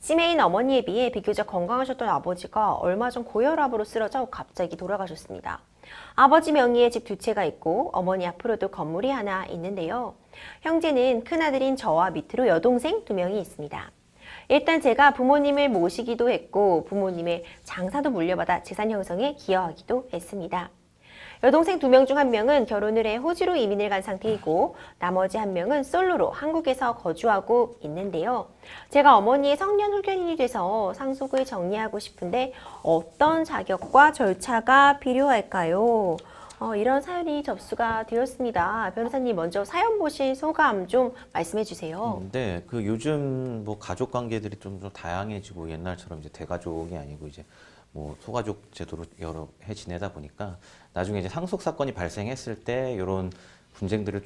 치매인 어머니에 비해 비교적 건강하셨던 아버지가 얼마 전 고혈압으로 쓰러져 갑자기 돌아가셨습니다. 아버지 명의의 집 두 채가 있고 어머니 앞으로도 건물이 하나 있는데요. 형제는 큰아들인 저와 밑으로 여동생 두 명이 있습니다. 일단 제가 부모님을 모시기도 했고 부모님의 장사도 물려받아 재산 형성에 기여하기도 했습니다. 여동생 두 명 중 한 명은 결혼을 해 호주로 이민을 간 상태이고 나머지 한 명은 솔로로 한국에서 거주하고 있는데요. 제가 어머니의 성년후견인이 돼서 상속을 정리하고 싶은데 어떤 자격과 절차가 필요할까요? 이런 사연이 접수가 되었습니다. 변호사님 먼저 사연 보신 소감 좀 말씀해 주세요. 네, 그 요즘 뭐 가족 관계들이 좀 다양해지고 옛날처럼 이제 대가족이 아니고 이제 뭐 소가족 제도로 여러 해 지내다 보니까 나중에 이제 상속 사건이 발생했을 때 이런 분쟁들을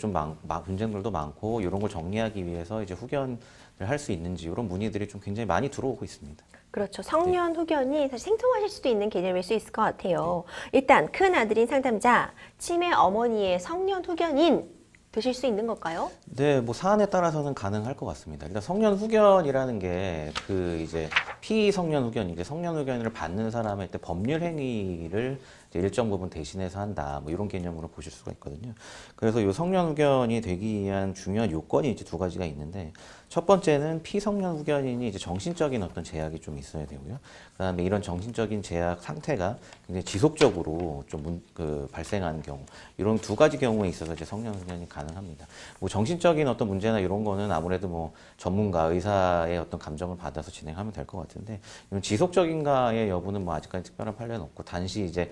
분쟁들도 많고 이런 걸 정리하기 위해서 이제 후견을 할 수 있는지 이런 문의들이 좀 굉장히 많이 들어오고 있습니다. 그렇죠. 성년 후견이 사실 생소하실 수도 있는 개념일 수 있을 것 같아요. 일단 큰 아들인 상담자, 치매 어머니의 성년 후견인 되실 수 있는 걸까요? 네, 뭐 사안에 따라서는 가능할 것 같습니다. 일단 성년 후견이라는 게 그 이제 피성년 후견, 이제 성년 후견을 받는 사람의 때 법률 행위를 이제 일정 부분 대신해서 한다, 뭐 이런 개념으로 보실 수가 있거든요. 그래서 이 성년 후견이 되기 위한 중요한 요건이 이제 두 가지가 있는데, 첫 번째는 피성년 후견인이 이제 정신적인 어떤 제약이 좀 있어야 되고요. 그다음에 이런 정신적인 제약 상태가 굉장히 지속적으로 좀 발생하는 경우, 이런 두 가지 경우에 있어서 이제 성년 후견이 가능합니다. 뭐 정신적인 어떤 문제나 이런 거는 아무래도 뭐 전문가 의사의 어떤 감정을 받아서 진행하면 될 것 같은데, 이런 지속적인가의 여부는 뭐 아직까지 특별한 판례는 없고, 단지 이제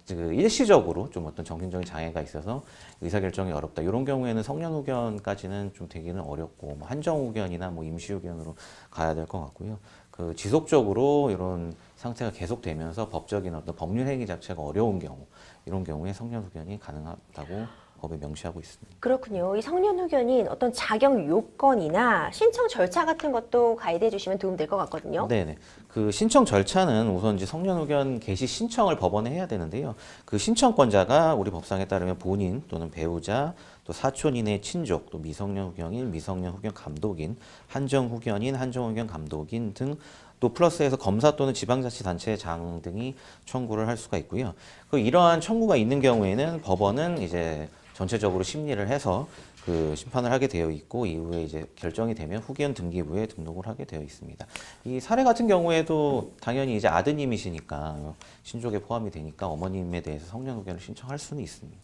일시적으로 좀 어떤 정신적인 장애가 있어서 의사결정이 어렵다, 이런 경우에는 성년 후견까지는 좀 되기는 어렵고, 뭐 한정 후견이나 뭐 임시 후견으로 가야 될 것 같고요. 그 지속적으로 이런 상태가 계속되면서 법적인 어떤 법률 행위 자체가 어려운 경우, 이런 경우에 성년 후견이 가능하다고 법에 명시하고 있습니다. 그렇군요. 이 성년 후견인 어떤 자격 요건이나 신청 절차 같은 것도 가이드해 주시면 도움 될 것 같거든요. 네네. 그 신청 절차는 우선 이제 성년 후견 개시 신청을 법원에 해야 되는데요. 그 신청권자가 우리 법상에 따르면 본인 또는 배우자, 또 사촌 이내 친족, 또 미성년 후견인, 미성년 후견 감독인, 한정 후견인, 한정 후견 감독인 등, 또 플러스해서 검사 또는 지방자치단체장 등이 청구를 할 수가 있고요. 그 이러한 청구가 있는 경우에는 법원은 이제 전체적으로 심리를 해서 그 심판을 하게 되어 있고, 이후에 이제 결정이 되면 후견 등기부에 등록을 하게 되어 있습니다. 이 사례 같은 경우에도 당연히 이제 아드님이시니까 신족에 포함이 되니까 어머님에 대해서 성년 후견을 신청할 수는 있습니다.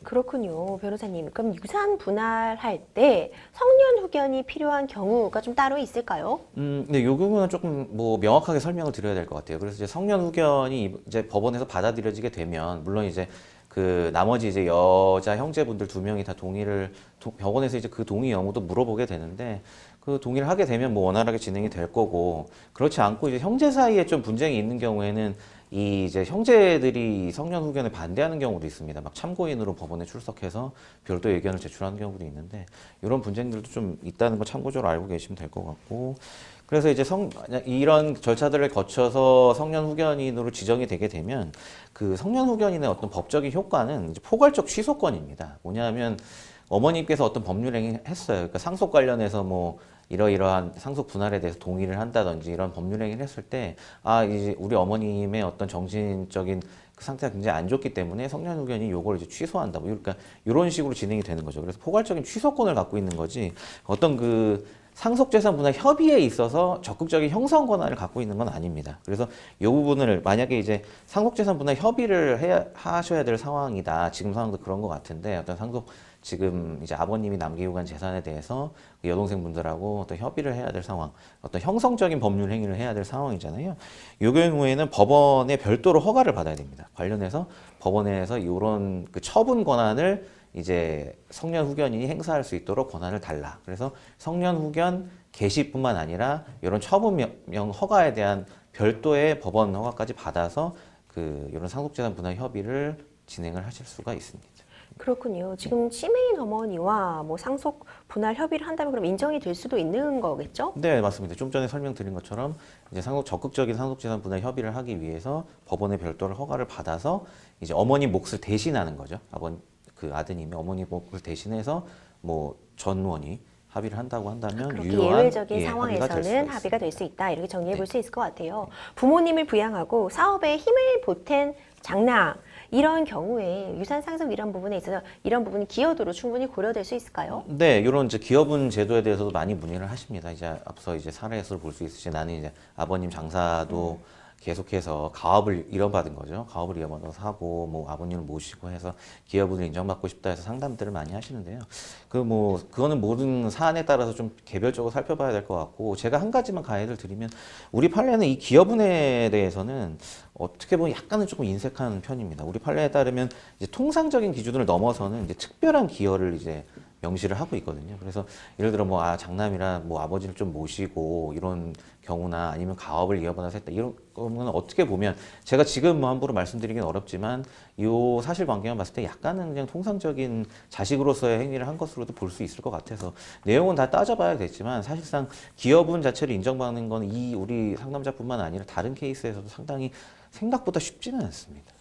그렇군요. 변호사님. 그럼 유산 분할할 때 성년 후견이 필요한 경우가 좀 따로 있을까요? 네, 요 부분은 조금 뭐 명확하게 설명을 드려야 될 것 같아요. 그래서 이제 성년 후견이 이제 법원에서 받아들여지게 되면, 물론 이제 그 나머지 이제 여자 형제분들 두 명이 다 동의를 법원에서 이제 그 동의 여부도 물어보게 되는데, 그 동의를 하게 되면 뭐 원활하게 진행이 될 거고, 그렇지 않고 이제 형제 사이에 좀 분쟁이 있는 경우에는 이 이제 형제들이 성년 후견에 반대하는 경우도 있습니다. 막 참고인으로 법원에 출석해서 별도 의견을 제출하는 경우도 있는데, 이런 분쟁들도 좀 있다는 거 참고적으로 알고 계시면 될 것 같고, 그래서 이제 이런 절차들을 거쳐서 성년 후견인으로 지정이 되게 되면 그 성년 후견인의 어떤 법적인 효과는 이제 포괄적 취소권입니다. 뭐냐면 어머님께서 어떤 법률 행위 했어요. 그러니까 상속 관련해서 뭐 이러이러한 상속 분할에 대해서 동의를 한다든지 이런 법률 행위를 했을 때, 이제 우리 어머님의 어떤 정신적인 그 상태가 굉장히 안 좋기 때문에 성년 후견이 요걸 이제 취소한다. 뭐 그러니까 이런 식으로 진행이 되는 거죠. 그래서 포괄적인 취소권을 갖고 있는 거지, 어떤 그 상속재산 분할 협의에 있어서 적극적인 형성 권한을 갖고 있는 건 아닙니다. 그래서 이 부분을 만약에 이제 상속재산 분할 협의를 하셔야 될 상황이다. 지금 상황도 그런 것 같은데, 어떤 지금 이제 아버님이 남기고 간 재산에 대해서 여동생분들하고 어떤 협의를 해야 될 상황, 어떤 형성적인 법률 행위를 해야 될 상황이잖아요. 이 경우에는 법원에 별도로 허가를 받아야 됩니다. 관련해서 법원에서 이런 그 처분 권한을 이제 성년 후견인이 행사할 수 있도록 권한을 달라. 그래서 성년 후견 개시뿐만 아니라 이런 처분명 허가에 대한 별도의 법원 허가까지 받아서 그 이런 상속재산 분할 협의를 진행을 하실 수가 있습니다. 그렇군요. 지금 치매인 어머니와 뭐 상속 분할 협의를 한다면 그럼 인정이 될 수도 있는 거겠죠? 네, 맞습니다. 좀 전에 설명드린 것처럼 이제 적극적인 상속재산 분할 협의를 하기 위해서 법원의 별도로 허가를 받아서 이제 어머니 몫을 대신하는 거죠. 그 아드님이 어머니 몫을 대신해서 뭐 전원이 합의를 한다고 한다면 그렇게 유효한 예외적인 예, 합의가 될 수가 상황에서는 합의가 될 있습니다. 수 있다. 이렇게 정리해 볼 네. 수 있을 것 같아요. 부모님을 부양하고 사업에 힘을 보탠 장남 이런 경우에 유산 상속 이런 부분에 있어서 이런 부분이 기여도로 충분히 고려될 수 있을까요? 네, 이런 이제 기여분 제도에 대해서도 많이 문의를 하십니다. 이제 앞서 이제 사례에서 볼 수 있듯이 나는 이제 아버님 장사도 계속해서 가업을 이어받은 거죠. 가업을 이어받아서 사고 뭐 아버님을 모시고 해서 기여분을 인정받고 싶다 해서 상담들을 많이 하시는데요. 그거는 모든 사안에 따라서 좀 개별적으로 살펴봐야 될 것 같고 제가 한 가지만 가이드를 드리면 우리 판례는 이 기여분에 대해서는 어떻게 보면 약간은 조금 인색한 편입니다. 우리 판례에 따르면 이제 통상적인 기준을 넘어서는 이제 특별한 기여를 이제 명시를 하고 있거든요. 그래서 예를 들어 장남이라 아버지를 좀 모시고 이런 경우나 아니면 가업을 이어받아서 했다 이런 거는 어떻게 보면 제가 지금 함부로 말씀드리기는 어렵지만 이 사실관계만 봤을 때 약간은 그냥 통상적인 자식으로서의 행위를 한 것으로도 볼 수 있을 것 같아서 내용은 다 따져봐야겠지만 사실상 기여분 자체를 인정받는 건 이 우리 상담자뿐만 아니라 다른 케이스에서도 상당히 생각보다 쉽지는 않습니다.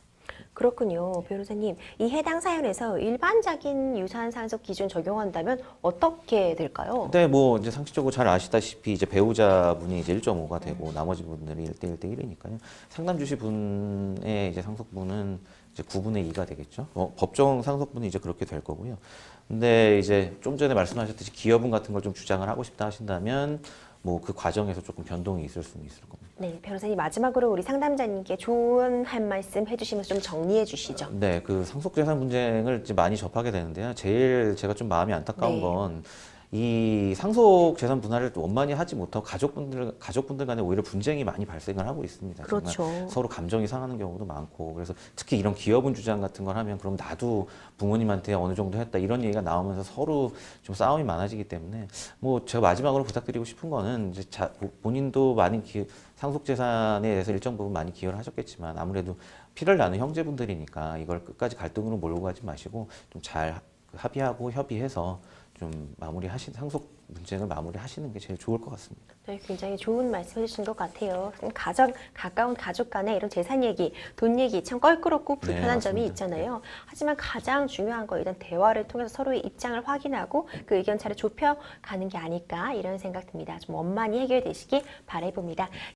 그렇군요. 변호사님, 이 해당 사연에서 일반적인 유산 상속 기준 적용한다면 어떻게 될까요? 근데 이제 상식적으로 잘 아시다시피 이제 배우자분이 이제 1.5가 되고 나머지 분들이 1대 1대 1이니까요. 상담 주시 분의 이제 상속분은 이제 9분의 2가 되겠죠. 법정 상속분은 이제 그렇게 될 거고요. 근데 이제 좀 전에 말씀하셨듯이 기여분 같은 걸 좀 주장을 하고 싶다 하신다면 그 과정에서 조금 변동이 있을 수는 있을 겁니다. 네, 변호사님 마지막으로 우리 상담자님께 조언 한 말씀 해주시면서 좀 정리해 주시죠. 네, 그 상속재산 분쟁을 이제 많이 접하게 되는데요. 제일 제가 좀 마음이 안타까운 네. 건 이 상속재산 분할을 원만히 하지 못하고 가족분들 간에 오히려 분쟁이 많이 발생을 하고 있습니다. 정말 그렇죠. 서로 감정이 상하는 경우도 많고 그래서 특히 이런 기여분 주장 같은 걸 하면 그럼 나도 부모님한테 어느 정도 했다 이런 얘기가 나오면서 서로 좀 싸움이 많아지기 때문에 제가 마지막으로 부탁드리고 싶은 거는 이제 본인도 많은 상속재산에 대해서 일정 부분 많이 기여를 하셨겠지만 아무래도 피를 나눈 형제분들이니까 이걸 끝까지 갈등으로 몰고 가지 마시고 좀 잘 합의하고 협의해서 좀 상속 문쟁을 마무리하시는 게 제일 좋을 것 같습니다. 네, 굉장히 좋은 말씀 해주신 것 같아요. 가까운 가족 간에 이런 재산 얘기, 돈 얘기 참 껄끄럽고 불편한 점이 맞습니다. 있잖아요. 하지만 가장 중요한 거 일단 대화를 통해서 서로의 입장을 확인하고 그 의견 차를 좁혀가는 게 아닐까 이런 생각 듭니다. 좀 원만히 해결되시길 바라봅니다.